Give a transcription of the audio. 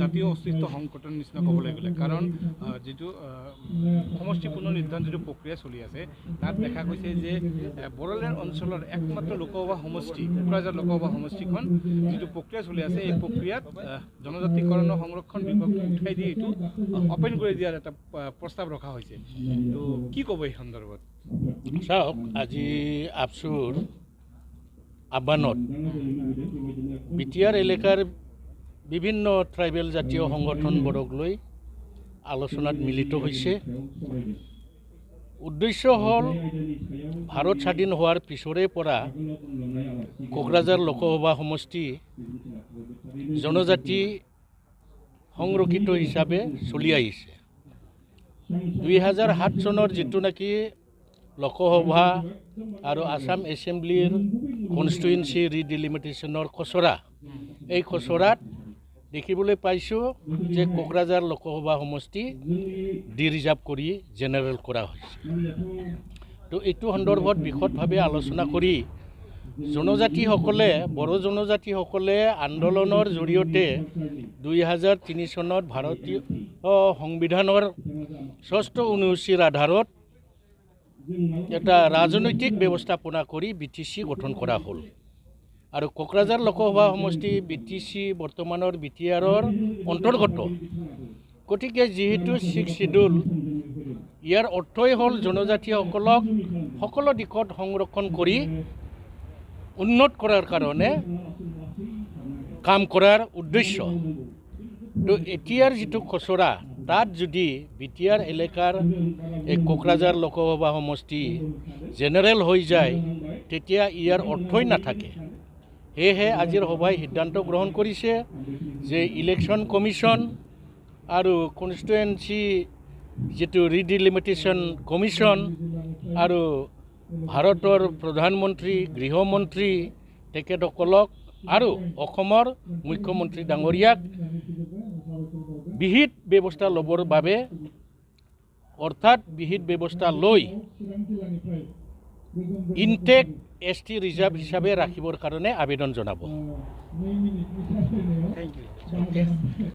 জাতীয় অস্তিত্ব সংকটৰ নিচিনা ক'বলৈ গ'লে কাৰণ যিটো সমষ্টি পুনৰ্নিৰ্ধাৰণ যিটো প্ৰক্ৰিয়া চলি আছে তাত দেখা গৈছে যে বড়োলেণ্ড অঞ্চলৰ একমাত্ৰ লোকসভা সমষ্টি কোকৰাঝাৰ লোকসভা সমষ্টিখন যিটো প্ৰক্ৰিয়া চলি আছে এই প্ৰক্ৰিয়াত জনজাতিকৰণৰ সংৰক্ষণ বিভাগটো উঠাই দি এইটো অপেন কৰি দিয়াৰ এটা প্ৰস্তাৱ ৰখা হৈছে তো কি ক'ব এই সন্দৰ্ভত চাওক আজি আপচুৰ আহ্বানত বিটিআৰ এলেকাৰ বিভিন্ন ট্ৰাইবেল জাতীয় সংগঠনবোৰক লৈ আলোচনাত মিলিত হৈছে উদ্দেশ্য হ'ল ভাৰত স্বাধীন হোৱাৰ পিছৰে পৰা কোকৰাঝাৰ লোকসভা সমষ্টি জনজাতি সংৰক্ষিত হিচাপে চলি আহিছে 2007 চনৰ যিটো নাকি লোকসভা আৰু আসাম এছেম্বলিৰ কনষ্টিটুৱেঞ্চি ৰিডিলিমিটেশ্যনৰ খচৰা এই খচৰাত দেখিবলৈ পাইছোঁ যে কোকৰাঝাৰ লোকসভা সমষ্টি ডি ৰিজাৰ্ভ কৰি জেনেৰেল কৰা হৈছে তো এইটো সন্দৰ্ভত বিশদভাৱে আলোচনা কৰি জনজাতিসকলে বড়ো জনজাতিসকলে আন্দোলনৰ জৰিয়তে 2003 চনত ভাৰতীয় সংবিধানৰ 6ষ্ঠ অনুসূচীৰ আধাৰত এটা ৰাজনৈতিক ব্যৱস্থাপনা কৰি BTC গঠন কৰা হ'ল আৰু কোকৰাঝাৰ লোকসভা সমষ্টি BTC বৰ্তমানৰ বিটিআৰৰ অন্তৰ্গত গতিকে যিহেতু 6 শিডিউল ইয়াৰ অৰ্থই হ'ল জনজাতিসকলক সকলো দিশত সংৰক্ষণ কৰি উন্নত কৰাৰ কাৰণে কাম কৰাৰ উদ্দেশ্য তো এতিয়াৰ যিটো খচৰা তাত যদি বিটিআৰ এলেকাৰ এই কোকৰাঝাৰ লোকসভা সমষ্টি জেনেৰেল হৈ যায় তেতিয়া ইয়াৰ অৰ্থই নাথাকে সেয়েহে আজিৰ সভাই সিদ্ধান্ত গ্ৰহণ কৰিছে যে ইলেকশ্যন কমিশ্যন আৰু কনষ্টিটুৱেঞ্চি যিটো ৰিডিলিমিটেশ্যন কমিশ্যন আৰু ভাৰতৰ প্ৰধানমন্ত্ৰী গৃহমন্ত্ৰী তেখেতসকলক আৰু অসমৰ মুখ্যমন্ত্ৰী ডাঙৰীয়াক বিহিত ব্যৱস্থা ল'বৰ বাবে অৰ্থাৎ বিহিত ব্যৱস্থা লৈ ইনটেক ST ৰিজাৰ্ভ হিচাপে ৰাখিবৰ কাৰণে আবেদন জনাব।